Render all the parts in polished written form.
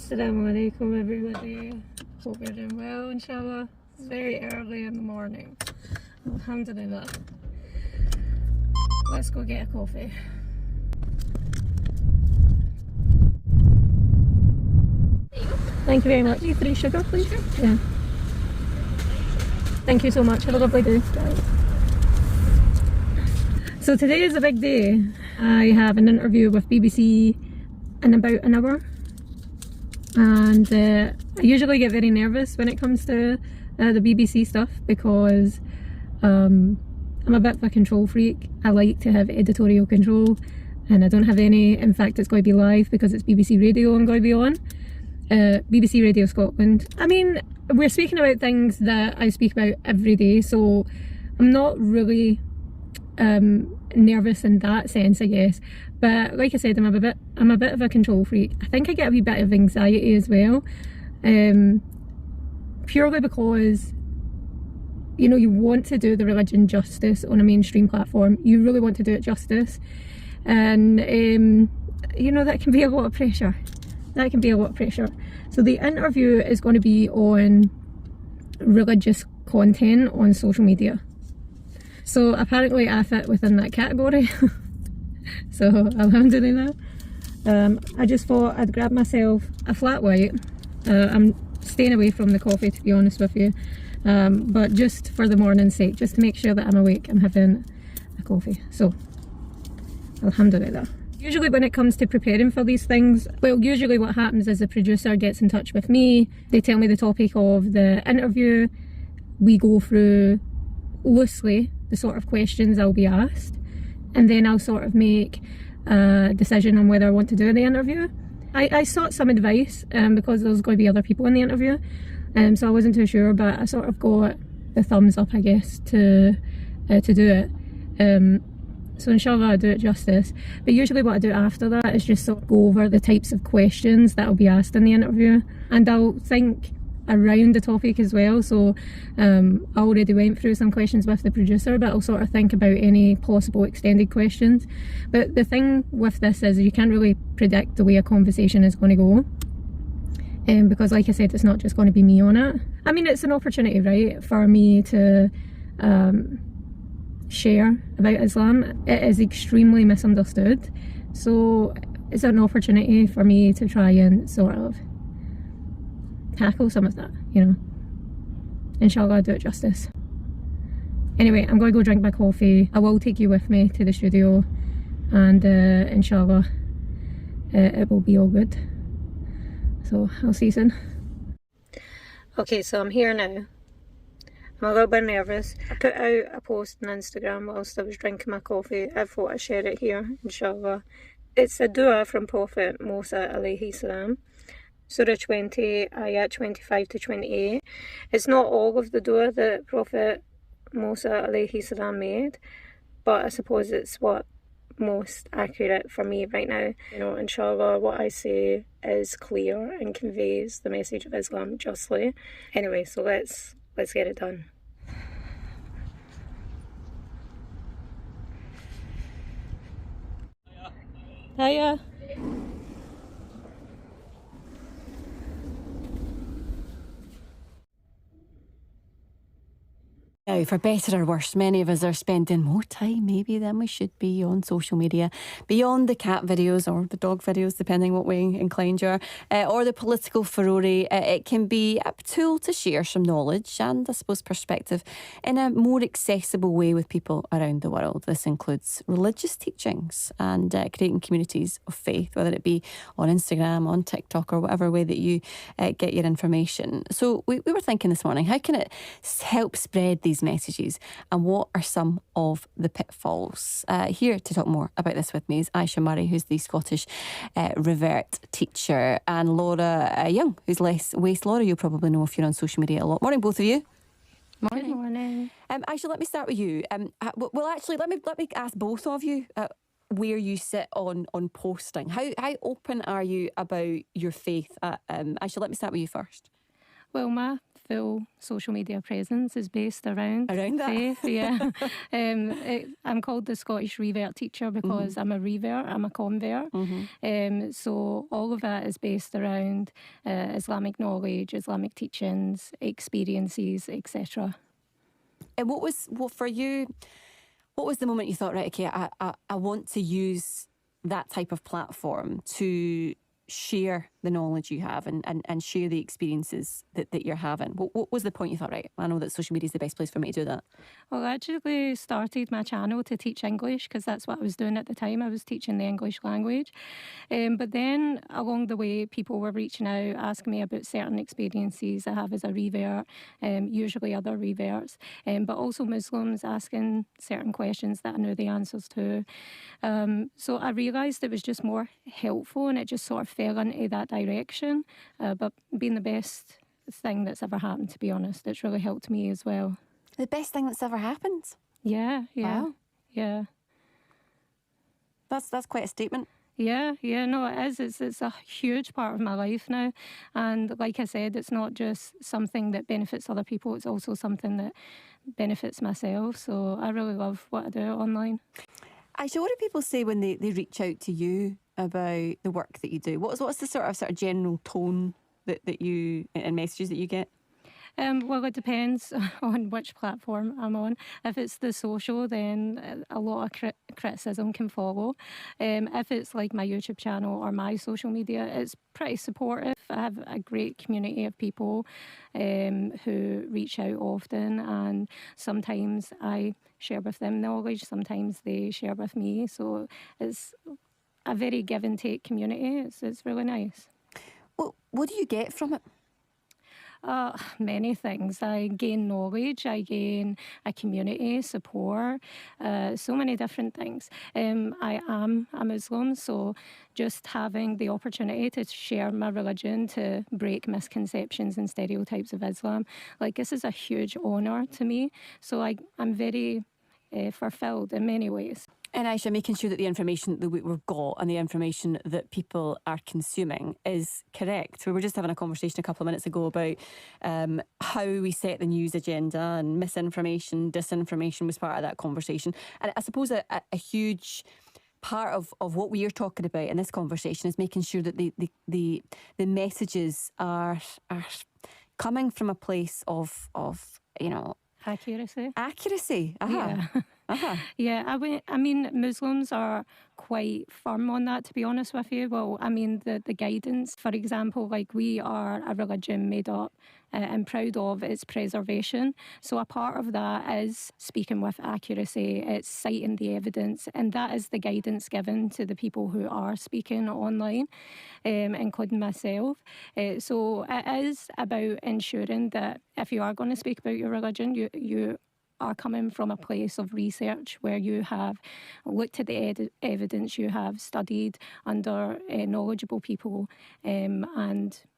Assalamu alaikum everybody. Hope you're doing well, inshallah. It's very early in the morning. Alhamdulillah. Let's go get a coffee. Thank you very much. 3 sugar, please. Sure. Yeah. Thank you so much. Have a lovely day. So today is a big day. I have an interview with BBC in about an hour. And I usually get very nervous when it comes to the BBC stuff because I'm a bit of a control freak. I like to have editorial control and I don't have any. In fact, it's going to be live because it's BBC Radio I'm going to be on. BBC Radio Scotland. I mean, we're speaking about things that I speak about every day, so I'm not really nervous in that sense, I guess. But like I said, I'm a bit of a control freak. I think I get a wee bit of anxiety as well, purely because, you know, you want to do the religion justice on a mainstream platform. You really want to do it justice, and you know, that can be a lot of pressure. That can be a lot of pressure. So the interview is going to be on religious content on social media. So apparently I fit within that category. So alhamdulillah. I just thought I'd grab myself a flat white. I'm staying away from the coffee, to be honest with you. But just for the morning's sake, just to make sure that I'm awake, I'm having a coffee. So alhamdulillah. Usually when it comes to preparing for these things, well, usually what happens is the producer gets in touch with me, they tell me the topic of the interview, we go through loosely the sort of questions I'll be asked, and then I'll sort of make a decision on whether I want to do the interview. I sought some advice because there's going to be other people in the interview, so I wasn't too sure, but I sort of got the thumbs up, I guess, to do it. So inshallah I'll do it justice. But usually what I do after that is just sort of go over the types of questions that will be asked in the interview, and I'll think around the topic as well. So I already went through some questions with the producer, but I'll sort of think about any possible extended questions. But the thing with this is you can't really predict the way a conversation is going to go, because like I said, it's not just going to be me on it. I mean, it's an opportunity, right, for me to share about Islam. It is extremely misunderstood, so it's an opportunity for me to try and sort of tackle some of that, you know. Inshallah I'll do it justice. Anyway, I'm going to go drink my coffee. I will take you with me to the studio, and inshallah it will be all good. So I'll see you soon. Okay, so I'm here now. I'm a little bit nervous. I put out a post on Instagram whilst I was drinking my coffee. I thought I'd share it here, inshallah. It's a dua from Prophet Musa alayhi salam. Surah 20, ayat 25 to 28. It's not all of the dua that Prophet Musa alayhi salam made, but I suppose it's what most accurate for me right now. You know, inshallah, what I say is clear and conveys the message of Islam justly. Anyway, so let's get it done. Hiya. Now, for better or worse, many of us are spending more time maybe than we should be on social media, beyond the cat videos or the dog videos, depending what way inclined you are, or the political furore. It can be a tool to share some knowledge and, I suppose, perspective in a more accessible way with people around the world. This includes religious teachings and creating communities of faith, whether it be on Instagram, on TikTok, or whatever way that you get your information. So we were thinking this morning, how can it help spread these messages, and what are some of the pitfalls? Here to talk more about this with me is Aisha Murray, who's the Scottish Revert teacher, and Laura Young, who's less waste. Laura, you'll probably know if you're on social media a lot. Morning, both of you. Morning. Good morning. Aisha, let me start with you. Well, actually, let me ask both of you where you sit on posting. How open are you about your faith? Aisha, let me start with you first. Well, my full social media presence is based around that. faith. Yeah. I'm called the Scottish Revert teacher because I'm a revert, I'm a convert. So all of that is based around Islamic knowledge, Islamic teachings, experiences, etc. And what for you? What was the moment you thought, right, okay, I want to use that type of platform to share the knowledge you have and share the experiences that you're having? What was the point you thought, right, I know that social media is the best place for me to do that? Well, I actually started my channel to teach English because that's what I was doing at the time. I was teaching the English language. But then along the way, people were reaching out, asking me about certain experiences I have as a revert, usually other reverts, but also Muslims asking certain questions that I knew the answers to. So I realised it was just more helpful and it just sort of fell into that direction. But being the best thing that's ever happened, to be honest, it's really helped me as well. The best thing that's ever happened? Yeah. Wow. Yeah. That's quite a statement. Yeah, no, it is. It's a huge part of my life now. And like I said, it's not just something that benefits other people, it's also something that benefits myself. So I really love what I do online. Aisha, what do people say when they reach out to you about the work that you do? What's the sort of general tone that you and messages that you get? Well, it depends on which platform I'm on. If it's the social, then a lot of criticism can follow. If it's like my YouTube channel or my social media, it's pretty supportive. I have a great community of people who reach out often, and sometimes I share with them knowledge, sometimes they share with me. So it's a very give and take community. It's really nice. Well, what do you get from it? Many things. I gain knowledge, I gain a community, support, so many different things. I am a Muslim, so just having the opportunity to share my religion, to break misconceptions and stereotypes of Islam, like this is a huge honour to me. So I'm very fulfilled in many ways. And Aisha, making sure that the information that we've got and the information that people are consuming is correct. We were just having a conversation a couple of minutes ago about how we set the news agenda, and misinformation, disinformation was part of that conversation. And I suppose a huge part of what we are talking about in this conversation is making sure that the messages are coming from a place of accuracy. Yeah. Yeah, I mean, Muslims are quite firm on that, to be honest with you. Well, I mean, the guidance, for example, like we are a religion made up and proud of its preservation. So a part of that is speaking with accuracy, it's citing the evidence, and that is the guidance given to the people who are speaking online, including myself. So it is about ensuring that if you are going to speak about your religion, you are coming from a place of research where you have looked at the evidence, you have studied under knowledgeable people, and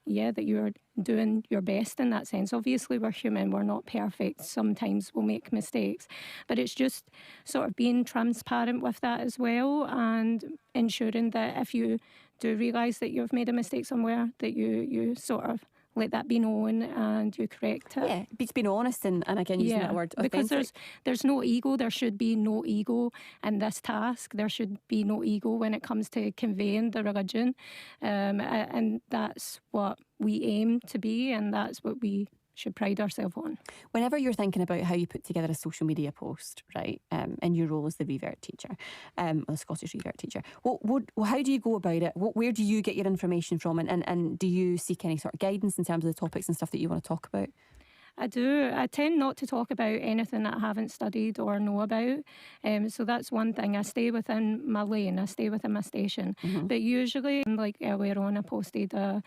that you're doing your best in that sense. Obviously, we're human, we're not perfect. Sometimes we'll make mistakes, but it's just sort of being transparent with that as well, and ensuring that if you do realise that you've made a mistake somewhere, that you sort of let that be known and you correct it. Yeah, it's being honest and again using that word authentic. Because there's no ego. There should be no ego in this task. There should be no ego when it comes to conveying the religion, and that's what we aim to be, and that's what we should pride ourselves on. Whenever you're thinking about how you put together a social media post, right, in your role as the Revert teacher, or the Scottish Revert teacher, how do you go about it? Where do you get your information from, and do you seek any sort of guidance in terms of the topics and stuff that you want to talk about? I do. I tend not to talk about anything that I haven't studied or know about. So that's one thing. I stay within my lane. I stay within my station. But usually, like earlier on, I posted a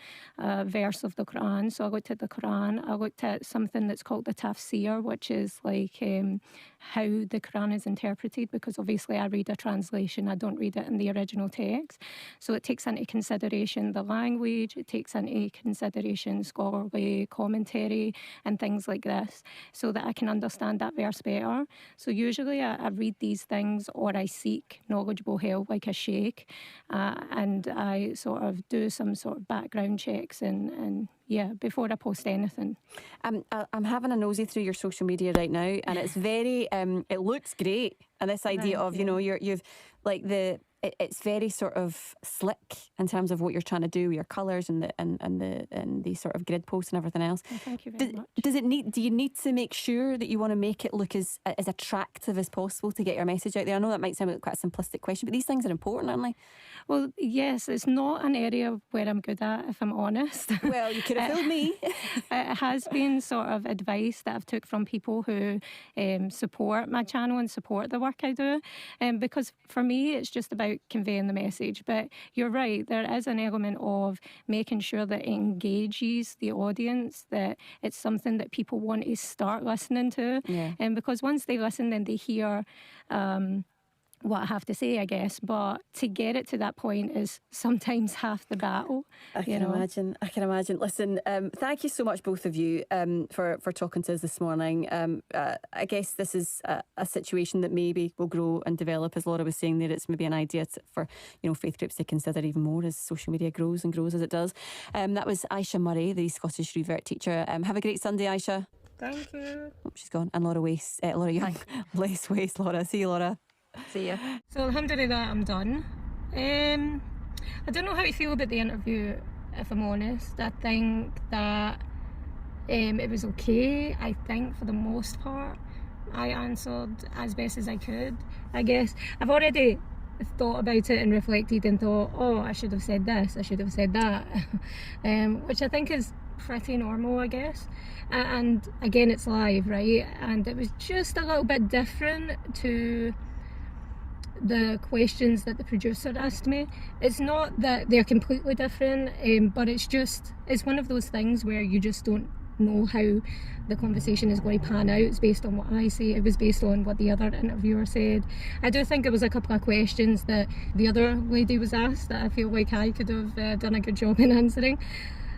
verse of the Quran. So I looked at the Quran. I looked at something that's called the tafsir, which is like how the Quran is interpreted, because obviously I read a translation. I don't read it in the original text. So it takes into consideration the language. It takes into consideration scholarly commentary and things things like this so that I can understand that verse better. So usually I read these things, or I seek knowledgeable help like a sheikh, and I sort of do some sort of background checks and yeah, before I post anything. I'm having a nosy through your social media right now, and it's very it looks great, and this idea Thank of you. you've like it's very sort of slick in terms of what you're trying to do with your colours and the sort of grid posts and everything else. Well, thank you very much. Do you need to make sure that you want to make it look as attractive as possible to get your message out there? I know that might sound like quite a simplistic question, but these things are important, aren't they? Well, yes, it's not an area where I'm good at, if I'm honest. Well, you could have fooled me. It has been sort of advice that I've took from people who support my channel and support the work I do, because for me it's just about conveying the message. But you're right, there is an element of making sure that it engages the audience, that it's something that people want to start listening to. Yeah. Because once they listen, then they hear what I have to say, I guess. But to get it to that point is sometimes half the battle. I can imagine. Listen, thank you so much, both of you, for talking to us this morning. I guess this is a situation that maybe will grow and develop. As Laura was saying there, it's maybe an idea for faith groups to consider even more as social media grows and grows as it does. That was Aisha Murray, the Scottish Revert teacher. Have a great Sunday, Aisha. Thank you. Oh, she's gone. And Laura Young. Lace Waste, Laura. See you, Laura. See ya. So alhamdulillah, I'm done. I don't know how to feel about the interview, if I'm honest. I think that it was okay. I think for the most part I answered as best as I could. I guess I've already thought about it and reflected and thought, oh, I should have said this, I should have said that, which I think is pretty normal, I guess. And again, it's live, right? And it was just a little bit different to the questions that the producer asked me. It's not that they're completely different, but it's one of those things where you just don't know how the conversation is going to pan out. It's based on what I say, it was based on what the other interviewer said. I do think it was a couple of questions that the other lady was asked that I feel like I could have done a good job in answering,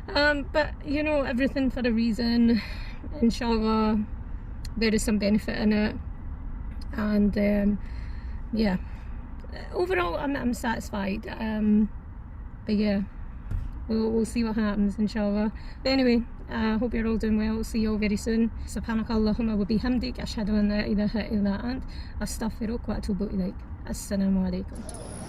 but everything for a reason. Inshallah there is some benefit in it, and yeah, overall I'm satisfied, but yeah, we'll see what happens, inshallah. But anyway, I hope you're all doing well. See you all very soon. Subhanakallahumma wa bihamdik, ashhadu an la ilaha illa ant, astaghfiruka wa atubu ilaik. Assalamu alaikum.